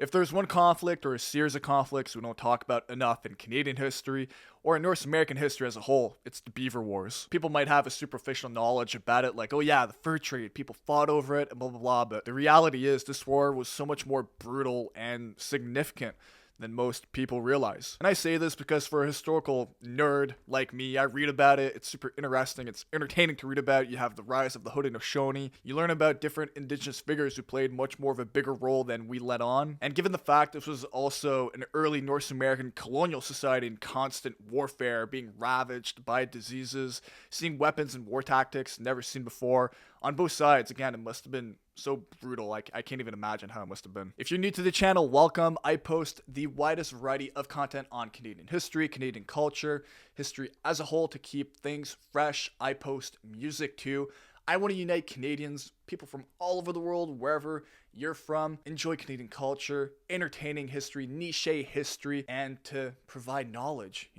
If there's one conflict or a series of conflicts we don't talk about enough in Canadian history or in North American history as a whole, it's the Beaver Wars. People might have a superficial knowledge about it, like, oh yeah, the fur trade, people fought over it, and blah blah blah, but the reality is this war was so much more brutal and significant than most people realize. And I say this because for a historical nerd like me, I read about it, it's super interesting, it's entertaining to read about. You have the rise of the Haudenosaunee, you learn about different indigenous figures who played much more of a bigger role than we let on. And given the fact this was also an early North American colonial society in constant warfare, being ravaged by diseases, seeing weapons and war tactics never seen before, on both sides, again, it must have been so brutal. Like, I can't even imagine how it must have been. If you're new to the channel, welcome. I post the widest variety of content on Canadian history, Canadian culture, history as a whole to keep things fresh. I post music too. I want to unite Canadians, people from all over the world, wherever you're from, enjoy Canadian culture, entertaining history, niche history, and to provide knowledge,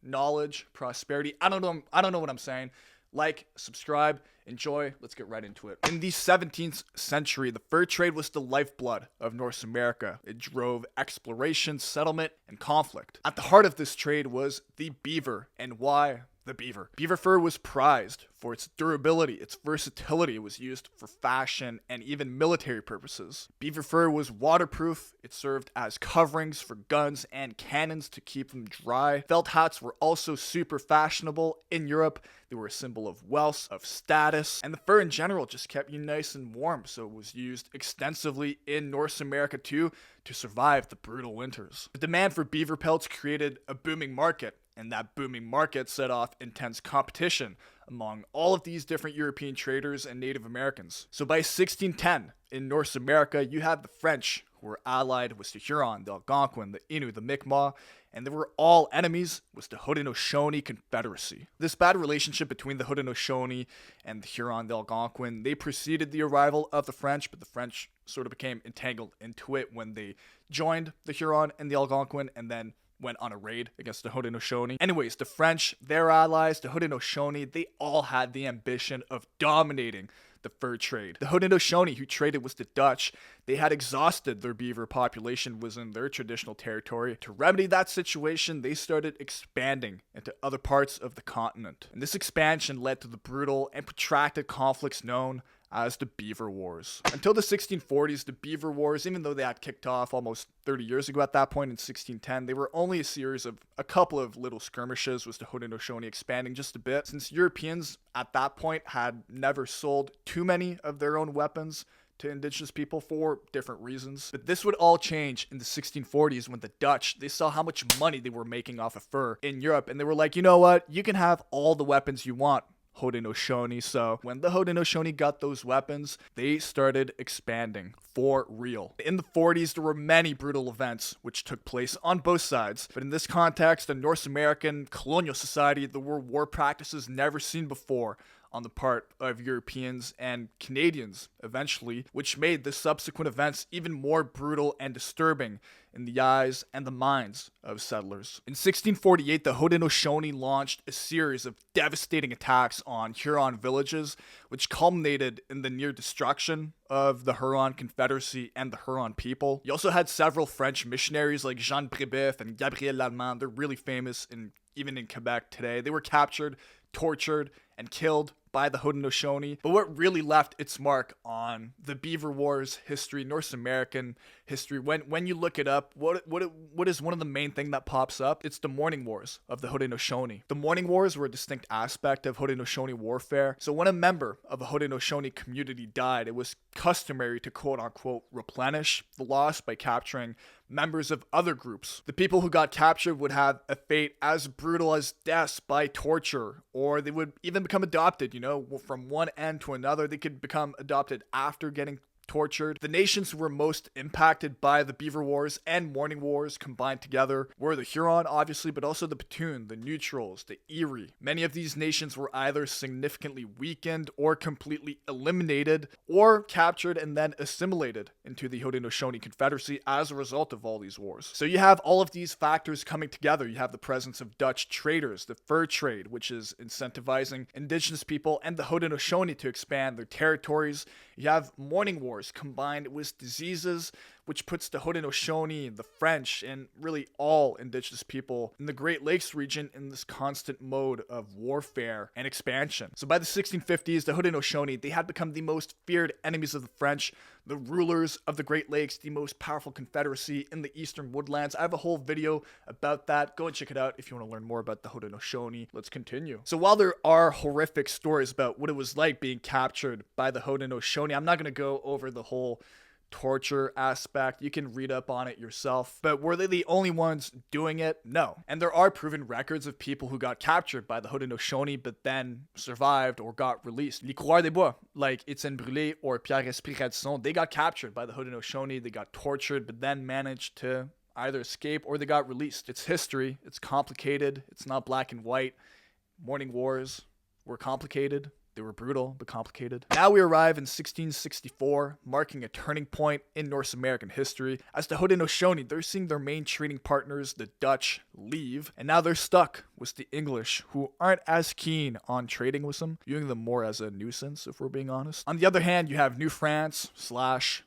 knowledge, prosperity. I don't know what I'm saying. Like, subscribe, enjoy, let's get right into it. In the 17th century, the fur trade was the lifeblood of North America. It drove exploration, settlement, and conflict. At the heart of this trade was the beaver. And why the beaver? Beaver fur was prized for its durability, its versatility. It was used for fashion and even military purposes. Beaver fur was waterproof. It served as coverings for guns and cannons to keep them dry. Felt hats were also super fashionable in Europe. They were a symbol of wealth, of status, and the fur in general just kept you nice and warm, so it was used extensively in North America too to survive the brutal winters. The demand for beaver pelts created a booming market, and that booming market set off intense competition among all of these different European traders and Native Americans. So by 1610, in North America, you had the French, who were allied with the Huron, the Algonquin, the Innu, the Mi'kmaq, and they were all enemies with the Haudenosaunee Confederacy. This bad relationship between the Haudenosaunee and the Huron, the Algonquin, they preceded the arrival of the French, but the French sort of became entangled into it when they joined the Huron and the Algonquin, and then went on a raid against the Haudenosaunee. Anyways, the French, their allies, the Haudenosaunee, they all had the ambition of dominating the fur trade. The Haudenosaunee, who traded with the Dutch, they had exhausted their beaver population within their traditional territory. To remedy that situation, they started expanding into other parts of the continent. And this expansion led to the brutal and protracted conflicts known as the Beaver Wars. Until the 1640s, the Beaver Wars, even though they had kicked off almost 30 years ago at that point in 1610, they were only a series of a couple of little skirmishes with the Haudenosaunee expanding just a bit, since Europeans at that point had never sold too many of their own weapons to indigenous people for different reasons. But this would all change in the 1640s when the Dutch, they saw how much money they were making off of fur in Europe, and they were like, you know what, you can have all the weapons you want, Haudenosaunee. So when the Haudenosaunee got those weapons, they started expanding for real. In the 40s, there were many brutal events which took place on both sides, but in this context, a North American colonial society, there were war practices never seen before on the part of Europeans and Canadians eventually, which made the subsequent events even more brutal and disturbing in the eyes and the minds of settlers. In 1648, the Haudenosaunee launched a series of devastating attacks on Huron villages, which culminated in the near destruction of the Huron Confederacy and the Huron people. You also had several French missionaries like Jean Brébeuf and Gabriel Lallemand. They're really famous even in Quebec today. They were captured, tortured, and killed by the Haudenosaunee. But what really left its mark on the Beaver Wars history, North American history, when you look it up, what is one of the main thing that pops up? It's the Mourning Wars of the Haudenosaunee. The Mourning Wars were a distinct aspect of Haudenosaunee warfare. So when a member of a Haudenosaunee community died, it was customary to quote-unquote replenish the loss by capturing members of other groups. The people who got captured would have a fate as brutal as deaths by torture, or they would even become adopted, from one end to another. They could become adopted after getting tortured. The nations who were most impacted by the Beaver Wars and Mourning Wars combined together were the Huron, obviously, but also the Petun, the Neutrals, the Erie. Many of these nations were either significantly weakened or completely eliminated or captured and then assimilated into the Haudenosaunee Confederacy as a result of all these wars. So you have all of these factors coming together. You have the presence of Dutch traders, the fur trade, which is incentivizing indigenous people and the Haudenosaunee to expand their territories. You have Mourning Wars combined with diseases, which puts the Haudenosaunee, the French, and really all indigenous people in the Great Lakes region in this constant mode of warfare and expansion. So by the 1650s, the Haudenosaunee, they had become the most feared enemies of the French, the rulers of the Great Lakes, the most powerful confederacy in the eastern woodlands. I have a whole video about that. Go and check it out if you want to learn more about the Haudenosaunee. Let's continue. So while there are horrific stories about what it was like being captured by the Haudenosaunee, I'm not going to go over the whole torture aspect. You can read up on it yourself. But were they the only ones doing it? No. And there are proven records of people who got captured by the Haudenosaunee but then survived or got released. Les Coureurs des Bois, like Étienne Brûlé or Pierre Esprit Radisson, they got captured by the Haudenosaunee, they got tortured but then managed to either escape or they got released. It's history. It's complicated. It's not black and white. Mourning Wars were complicated. They were brutal, but complicated. Now we arrive in 1664, marking a turning point in North American history. As the Haudenosaunee, they're seeing their main trading partners, the Dutch, leave, and now they're stuck with the English, who aren't as keen on trading with them, viewing them more as a nuisance, if we're being honest. On the other hand, you have New France /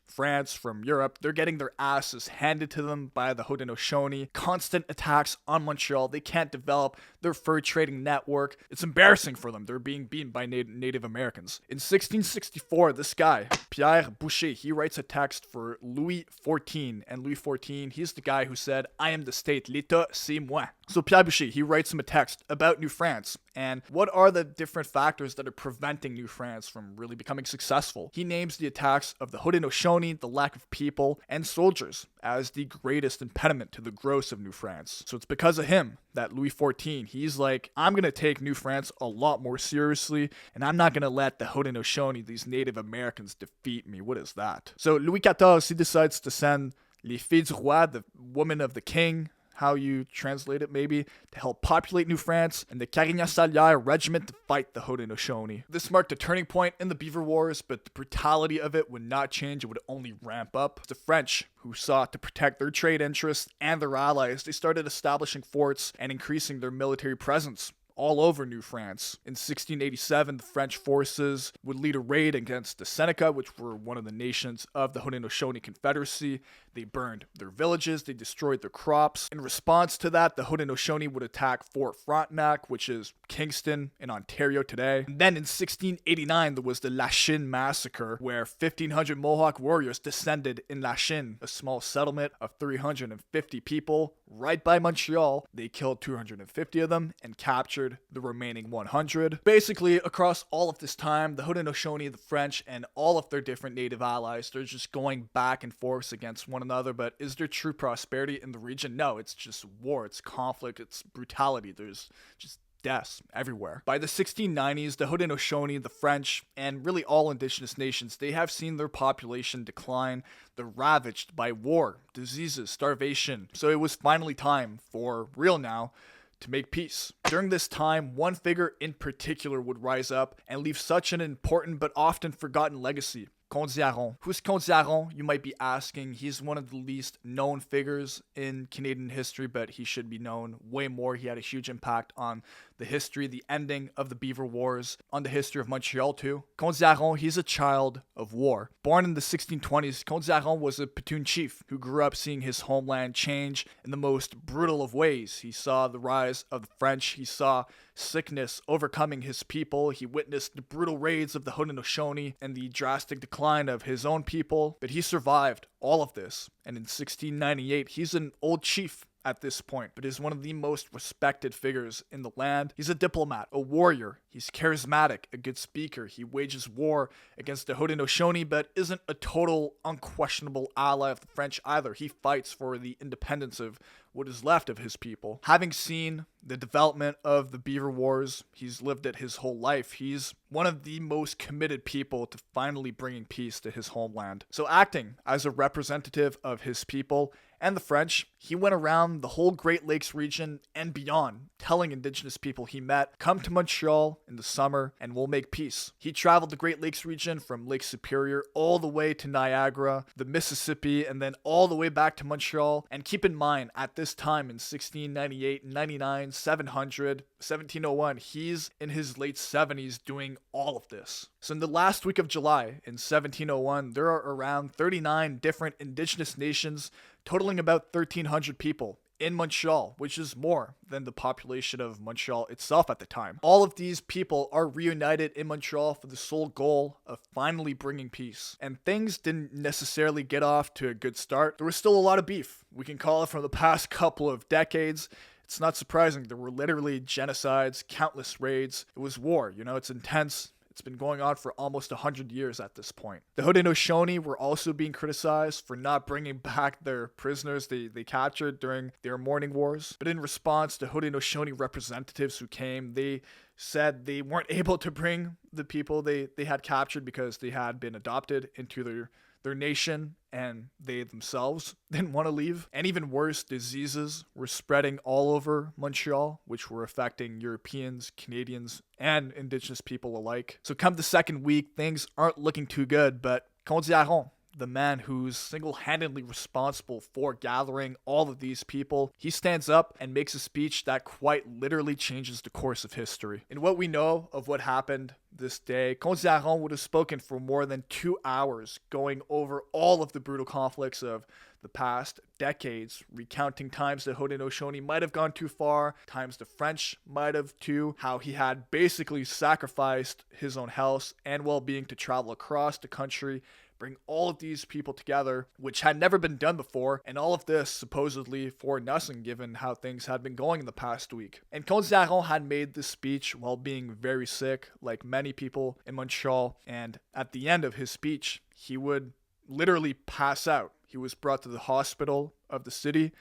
France from Europe. They're getting their asses handed to them by the Haudenosaunee. Constant attacks on Montreal. They can't develop their fur trading network. It's embarrassing for them. They're being beaten by Native Americans. In 1664, this guy, Pierre Boucher, he writes a text for Louis XIV. And Louis XIV, he's the guy who said, I am the state, l'État, c'est moi. So Pierre Boucher, he writes him a text about New France. And what are the different factors that are preventing New France from really becoming successful? He names the attacks of the Haudenosaunee, the lack of people, and soldiers as the greatest impediment to the growth of New France. So it's because of him that Louis XIV, he's like, I'm going to take New France a lot more seriously, and I'm not going to let the Haudenosaunee, these Native Americans, defeat me. What is that? So Louis XIV, he decides to send les filles du roi, the woman of the king, how you translate it maybe, to help populate New France, and the Carignan-Salière regiment to fight the Haudenosaunee. This marked a turning point in the Beaver Wars, but the brutality of it would not change, it would only ramp up. The French, who sought to protect their trade interests and their allies, they started establishing forts and increasing their military presence all over New France. In 1687, the French forces would lead a raid against the Seneca, which were one of the nations of the Haudenosaunee Confederacy. They burned their villages, they destroyed their crops. In response to that, the Haudenosaunee would attack Fort Frontenac, which is Kingston in Ontario today. And then in 1689, there was the Lachine Massacre, where 1,500 Mohawk warriors descended in Lachine, a small settlement of 350 people right by Montreal. They killed 250 of them and captured the remaining 100. Basically, across all of this time, the Haudenosaunee, the French, and all of their different native allies, they're just going back and forth against one another. But is there true prosperity in the region? No, it's just war, it's conflict, it's brutality. There's just deaths everywhere. By the 1690s, the Haudenosaunee, the French, and really all indigenous nations, they have seen their population decline. They're ravaged by war, diseases, starvation. So it was finally time, for real now, to make peace. During this time, one figure in particular would rise up and leave such an important but often forgotten legacy. Kondiaronk. Who's Kondiaronk, you might be asking? He's one of the least known figures in Canadian history, but he should be known way more. He had a huge impact on the history, the ending of the Beaver Wars, on the history of Montreal too. Kondiaronk, he's a child of war. Born in the 1620s, Kondiaronk was a Petun chief who grew up seeing his homeland change in the most brutal of ways. He saw the rise of the French, he saw sickness overcoming his people, he witnessed the brutal raids of the Haudenosaunee and the drastic decline of his own people, but he survived all of this. And in 1698, he's an old chief at this point, but is one of the most respected figures in the land. He's a diplomat, a warrior. He's charismatic, a good speaker. He wages war against the Haudenosaunee, but isn't a total, unquestionable ally of the French either. He fights for the independence of what is left of his people. Having seen the development of the Beaver Wars, he's lived it his whole life. He's one of the most committed people to finally bringing peace to his homeland. So acting as a representative of his people and the French, he went around the whole Great Lakes region and beyond, telling indigenous people he met, come to Montreal in the summer and we'll make peace. He traveled the Great Lakes region from Lake Superior all the way to Niagara, the Mississippi, and then all the way back to Montreal. And keep in mind, at this time in 1698, 99, 700, 1701, he's in his late 70s doing all of this. So in the last week of July in 1701, there are around 39 different indigenous nations totaling about 1,300 people in Montreal, which is more than the population of Montreal itself at the time. All of these people are reunited in Montreal for the sole goal of finally bringing peace. And things didn't necessarily get off to a good start. There was still a lot of beef. We can call it from the past couple of decades. It's not surprising. There were literally genocides, countless raids. It was war, it's intense. It's been going on for almost 100 years at this point. The Haudenosaunee were also being criticized for not bringing back their prisoners they captured during their Mourning Wars. But in response, the Haudenosaunee representatives who came, they said they weren't able to bring the people they had captured because they had been adopted into their nation and they themselves didn't want to leave. And even worse, diseases were spreading all over Montreal, which were affecting Europeans, Canadians, and Indigenous people alike. So come the second week, things aren't looking too good, but Kondiaronk, the man who's single-handedly responsible for gathering all of these people, he stands up and makes a speech that quite literally changes the course of history. In what we know of what happened this day, Kondiaronk would have spoken for more than 2 hours, going over all of the brutal conflicts of the past decades, recounting times the Haudenosaunee might have gone too far, times the French might have too, how he had basically sacrificed his own health and well-being to travel across the country, bring all of these people together, which had never been done before, and all of this supposedly for nothing given how things had been going in the past week. And Kondiaronk had made this speech while being very sick, like many people in Montreal, and at the end of his speech, he would literally pass out. He was brought to the hospital of the city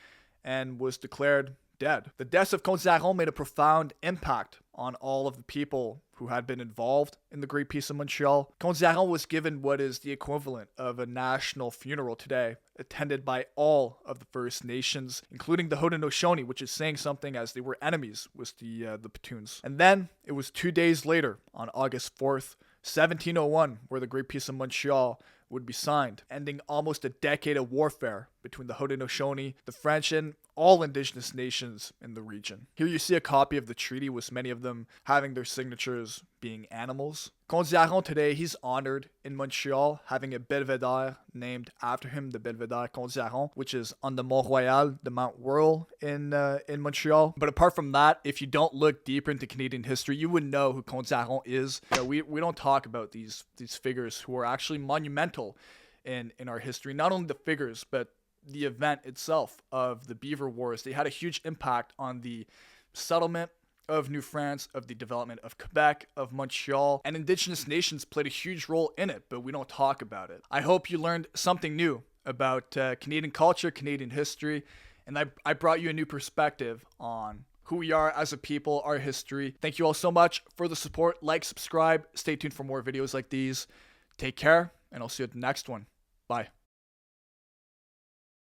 and was declared dead. The death of Kondiaronk made a profound impact on all of the people who had been involved in the Great Peace of Montreal. Kondiaronk was given what is the equivalent of a national funeral today, attended by all of the First Nations, including the Haudenosaunee, which is saying something as they were enemies with the Petuns. And then it was 2 days later, on August 4th, 1701, where the Great Peace of Montreal would be signed, ending almost a decade of warfare between the Haudenosaunee, the French, and all indigenous nations in the region. Here you see a copy of the treaty with many of them having their signatures being animals. Kondiaronk today, he's honored in Montreal, having a belvedere named after him, the Belvedere Kondiaronk, which is on the Mont Royal, the Mount Royal in Montreal. But apart from that, if you don't look deeper into Canadian history, you would know who Kondiaronk is. We don't talk about these figures who are actually monumental in our history. Not only the figures, but the event itself of the Beaver Wars. They had a huge impact on the settlement of New France, of the development of Quebec, of Montreal, and Indigenous nations played a huge role in it, but we don't talk about it. I hope you learned something new about Canadian culture, Canadian history, and I brought you a new perspective on who we are as a people, our history. Thank you all so much for the support. Like, subscribe, stay tuned for more videos like these. Take care, and I'll see you at the next one. Bye.